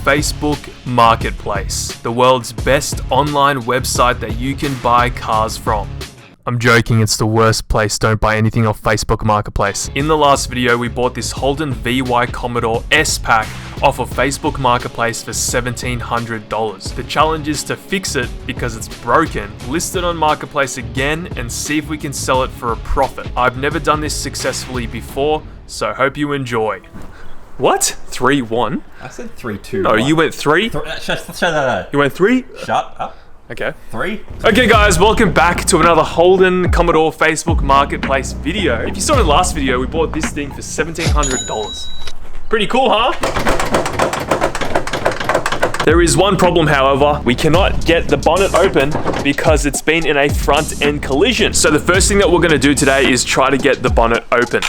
Facebook Marketplace, the world's best online website that you can buy cars from. I'm joking, it's the worst place. Don't buy anything off Facebook Marketplace. In the last video, we bought this Holden Commodore S pack off of Facebook Marketplace for $1,700. The challenge is to fix it because it's broken, list it on Marketplace again, and see if we can sell it for a profit. I've never done this successfully before, so hope you enjoy. What? 3-1? I said 3-2. No, you went 3? Shut that. You went 3? Shut up. Okay. 3? Okay guys, welcome back to another Holden Commodore Facebook Marketplace video. If you saw in the last video, we bought this thing for $1,700. Pretty cool, huh? There is one problem, however. We cannot get the bonnet open because it's been in a front end collision. So the first thing that we're gonna do today is try to get the bonnet open.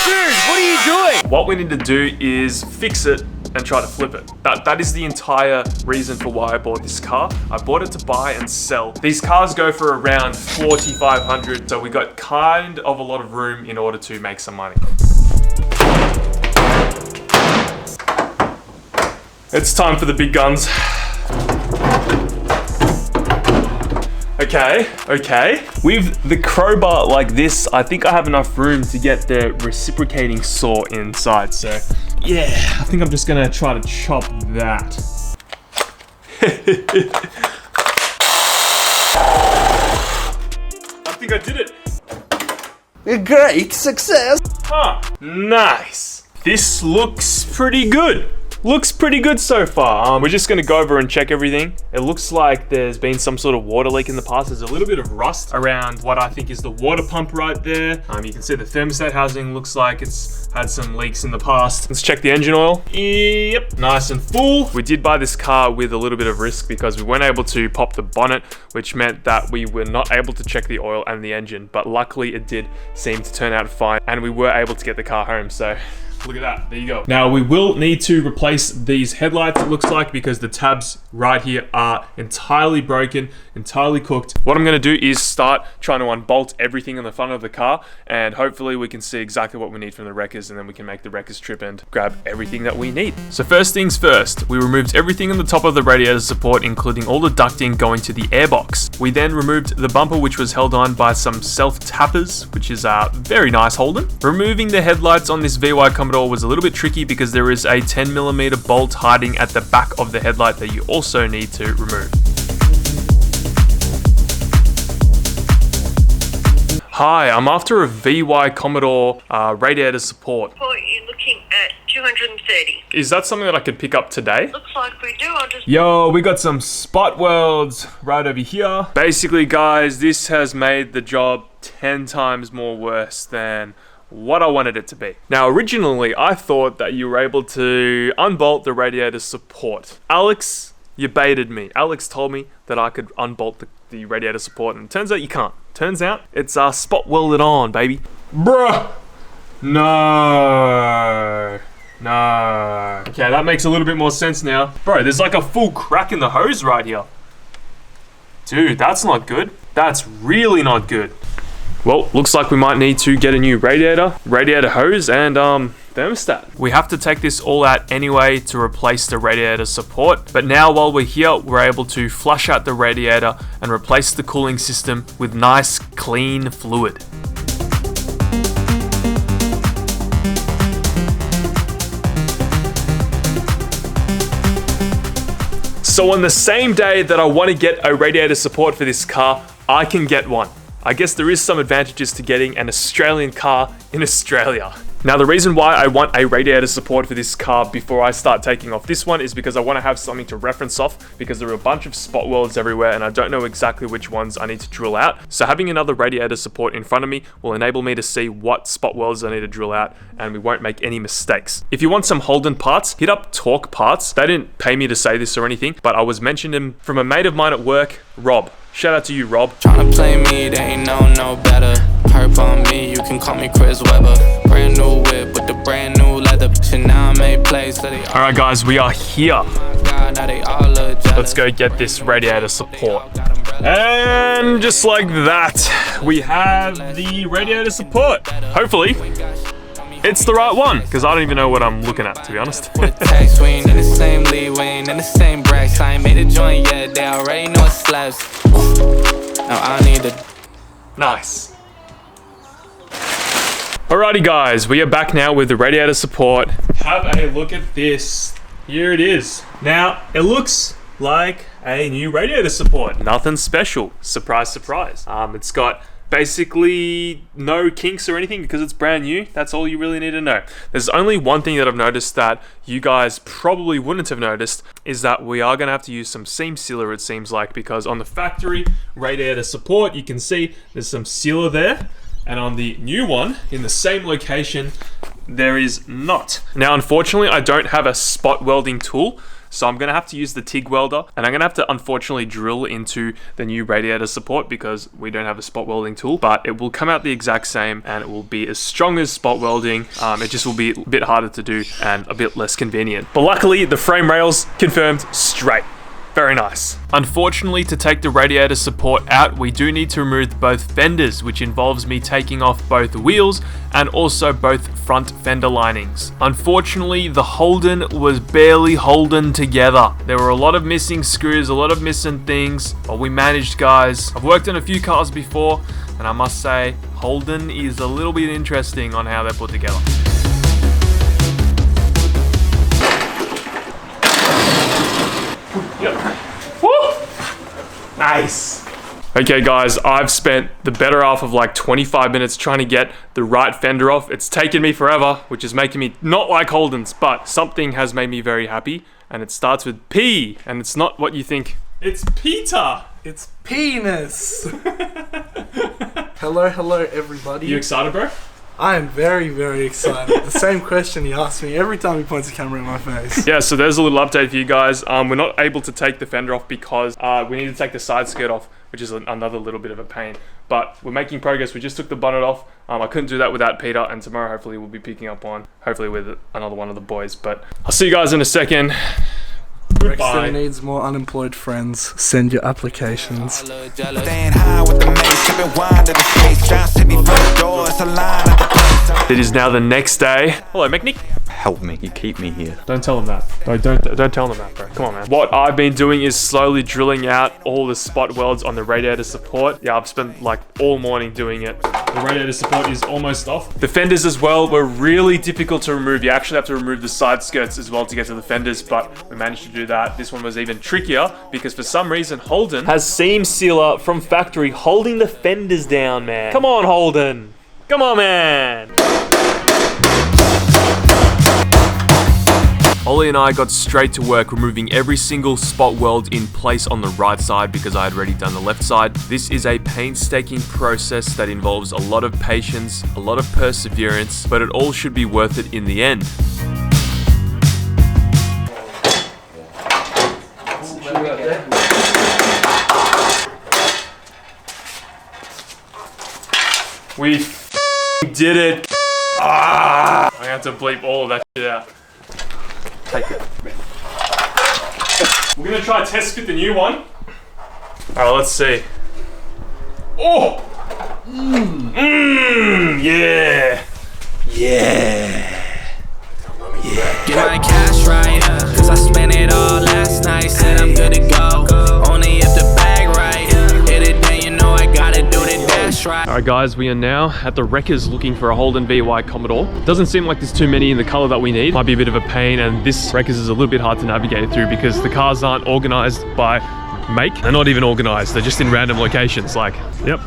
Dude, what are you doing? What we need to do is fix it and try to flip it. That is the entire reason for why I bought this car. I bought it to buy and sell. These cars go for around $4,500, so we got kind of a lot of room in order to make some money. It's time for the big guns. Okay. With the crowbar like this, I think I have enough room to get the reciprocating saw inside, so yeah, I think I'm just gonna try to chop that. I think I did it. A great success! Huh, nice. This looks pretty good. Looks pretty good so far. We're just gonna go over and check everything. It looks like there's been some sort of water leak in the past. There's a little bit of rust around what I think is the water pump right there. You can see the thermostat housing looks like it's had some leaks in the past. Let's check the engine oil. Yep, nice and full. We did buy this car with a little bit of risk because we weren't able to pop the bonnet, which meant that we were not able to check the oil and the engine. But luckily it did seem to turn out fine and we were able to get the car home, so look at that, there you go. Now we will need to replace these headlights, it looks like, because the tabs right here are entirely broken, entirely cooked. What I'm gonna do is start trying to unbolt everything on the front of the car, and hopefully we can see exactly what we need from the wreckers, and then we can make the wreckers trip and grab everything that we need. So first things first, we removed everything on the top of the radiator support, including all the ducting going to the airbox. We then removed the bumper, which was held on by some self-tappers, which is very nice, Holden. Removing the headlights on this VY Commodore was a little bit tricky because there is a 10mm bolt hiding at the back of the headlight that you also need to remove. Hi, I'm after a VY Commodore radiator support. You're looking at 230. Is that something that I could pick up today? Looks like we do. I'll just... Yo, we got some spot welds right over here. Basically, guys, this has made the job 10 times more worse than what I wanted it to be. Now, originally, I thought that you were able to unbolt the radiator support. Alex, you baited me. Alex told me that I could unbolt the radiator support, and it turns out you can't. Turns out it's spot welded on, baby. Bruh! No. Okay, that makes a little bit more sense now. Bro, there's like a full crack in the hose right here. Dude, that's not good. That's really not good. Well, looks like we might need to get a new radiator hose, and thermostat. We have to take this all out anyway to replace the radiator support, but now while we're here, we're able to flush out the radiator and replace the cooling system with nice, clean fluid. So on the same day that I want to get a radiator support for this car, I can get one. I guess there is some advantages to getting an Australian car in Australia. Now, the reason why I want a radiator support for this car before I start taking off this one is because I want to have something to reference off, because there are a bunch of spot welds everywhere and I don't know exactly which ones I need to drill out. So having another radiator support in front of me will enable me to see what spot welds I need to drill out, and we won't make any mistakes. If you want some Holden parts, hit up Torque Parts. They didn't pay me to say this or anything, but I was mentioned him from a mate of mine at work, Rob. Shout out to you, Rob. Tryna play me, they ain't no better. Herp on me, you can call me Chris Webber. Brand new whip with the brand new leather. Now I made plays, so they Alright guys, we are here. God, now they all look jealous. Let's go get this radiator support. And just like that, we have the radiator support. Hopefully, it's the right one, because I don't even know what I'm looking at, to be honest. Text, we ain't in the same league, we ain't in the same bracket. I ain't made a joint yet, they already know it slaps. Now I need to. Nice. Alrighty guys, we are back now with the radiator support. Have a look at this. Here it is. Now, it looks like a new radiator support. Nothing special. Surprise, surprise. It's got basically no kinks or anything because it's brand new. That's all you really need to know. There's only one thing that I've noticed that you guys probably wouldn't have noticed, is that we are gonna have to use some seam sealer, it seems like, because on the factory radiator support, you can see there's some sealer there, and on the new one, in the same location, there is not. Now, unfortunately, I don't have a spot welding tool, so I'm gonna have to use the TIG welder, and I'm gonna have to unfortunately drill into the new radiator support because we don't have a spot welding tool, but it will come out the exact same and it will be as strong as spot welding. It just will be a bit harder to do and a bit less convenient. But luckily, the frame rails confirmed straight. Very nice. Unfortunately, to take the radiator support out, we do need to remove both fenders, which involves me taking off both wheels and also both front fender linings. Unfortunately, the Holden was barely holding together. There were a lot of missing screws, a lot of missing things, but we managed, guys. I've worked on a few cars before, and I must say, Holden is a little bit interesting on how they're put together. Yep. Woo! Nice. Okay guys, I've spent the better half of like 25 minutes trying to get the right fender off. It's taken me forever, which is making me not like Holden's, but something has made me very happy, and it starts with P, and it's not what you think. It's Peter. It's penis. Hello, everybody. You excited, bro? I am very, very excited. The same question he asks me every time he points a camera in my face. Yeah, so there's a little update for you guys. We're not able to take the fender off because we need to take the side skirt off, which is another little bit of a pain. But we're making progress. We just took the bonnet off. I couldn't do that without Peter, and tomorrow hopefully we'll be picking up on, hopefully with another one of the boys. But I'll see you guys in a second. Goodbye. Rexton needs more unemployed friends. Send your applications. It is now the next day. Hello, Mechanic. Help me, you keep me here. Don't tell them that. Don't tell them that, bro. Come on, man. What I've been doing is slowly drilling out all the spot welds on the radiator support. Yeah, I've spent like all morning doing it. The radiator support is almost off. The fenders as well were really difficult to remove. You actually have to remove the side skirts as well to get to the fenders, but we managed to do that. This one was even trickier because for some reason Holden has seam sealer from factory holding the fenders down, man. Come on, Holden. Come on, man. Ollie and I got straight to work removing every single spot weld in place on the right side because I had already done the left side. This is a painstaking process that involves a lot of patience, a lot of perseverance, but it all should be worth it in the end. We did it. I have to bleep all of that shit out. Take it. We're gonna try test fit the new one. Alright, let's see. Oh! Yeah! Get my cash right, cause I spent it all last night. Said I'm good to go, only if the bag right. Hit it, then you know I gotta do the dash right. Alright guys, we are now at the wreckers looking for a Holden VY Commodore. Doesn't seem like there's too many in the color that we need. Might be a bit of a pain, and this wreckers is a little bit hard to navigate through because the cars aren't organized by make. They're not even organized, they're just in random locations. Like, yep.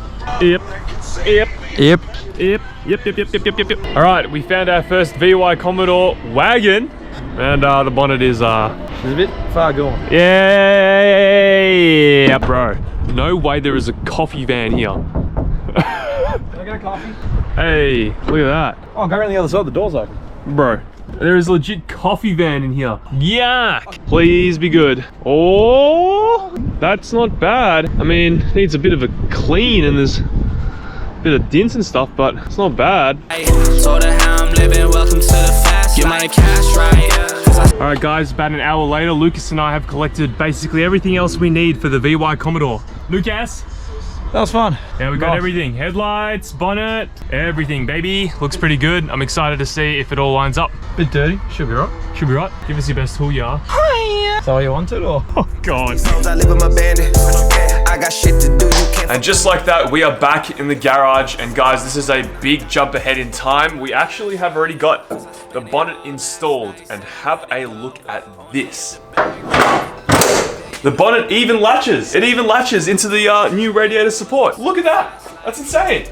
Alright, we found our first VY Commodore wagon, and the bonnet is It's a bit far gone. yeah, bro. No way there is a coffee van here. Can I get a coffee? Hey, look at that. Oh, go around the other side, the door's open. Bro, there is a legit coffee van in here. Yuck! Please be good. Oh, that's not bad. I mean, it needs a bit of a clean and there's a bit of dents and stuff, but it's not bad. Told her how I'm living, welcome to the fast. Get my cash right. Alright guys, about an hour later, Lucas and I have collected basically everything else we need for the VY Commodore. Lucas, That was fun. Yeah, we got Nice. everything. Headlights, bonnet, everything, baby. Looks pretty good. I'm excited to see if it all lines up. Bit dirty. Should be right. Should be right. Give us your best tool, yeah. So are you wanted or? Oh, God. I live with my bandit. I got shit to do. You can't. And just like that, we are back in the garage. And guys, this is a big jump ahead in time. We actually have already got the bonnet installed. And have a look at this. The bonnet even latches. It even latches into the new radiator support. Look at that. That's insane.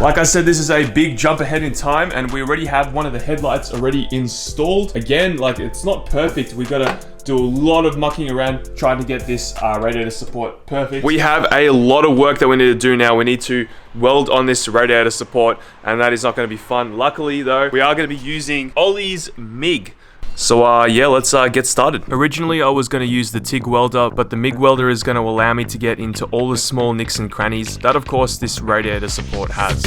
Like I said, this is a big jump ahead in time, and we already have one of the headlights already installed. Again, like, it's not perfect. We gotta do a lot of mucking around trying to get this radiator support perfect. We have a lot of work that we need to do now. We need to weld on this radiator support, and that is not gonna be fun. Luckily though, we are gonna be using Ollie's MIG. So yeah, let's get started. Originally I was going to use the TIG welder, but the MIG welder is going to allow me to get into all the small nicks and crannies that of course this radiator support has.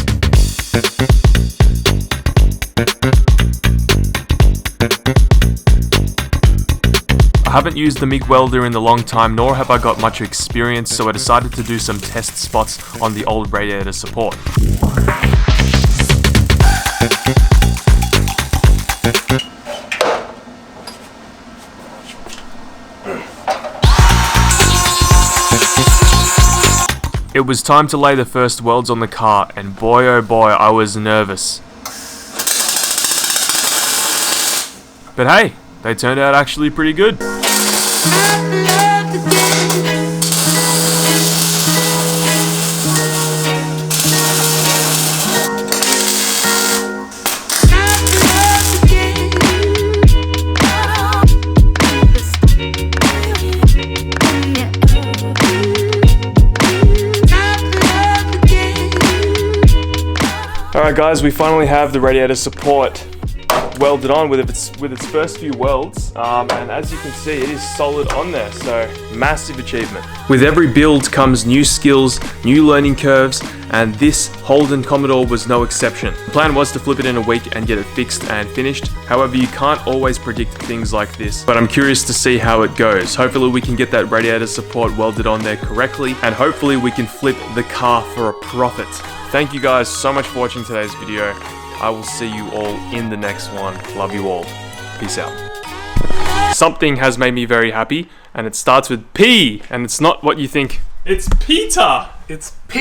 I haven't used the MIG welder in a long time, nor have I got much experience, so I decided to do some test spots on the old radiator support. It was time to lay the first welds on the car, and boy oh boy, I was nervous. But hey, they turned out actually pretty good. Alright guys, we finally have the radiator support welded on with its first few welds, and as you can see, it is solid on there, so massive achievement. With every build comes new skills, new learning curves, and this Holden Commodore was no exception. The plan was to flip it in a week and get it fixed and finished. However, you can't always predict things like this, but I'm curious to see how it goes. Hopefully we can get that radiator support welded on there correctly, and hopefully we can flip the car for a profit. Thank you guys so much for watching today's video. I will see you all in the next one. Love you all. Peace out. Something has made me very happy, and it starts with P, and it's not what you think. It's Peter. It's P.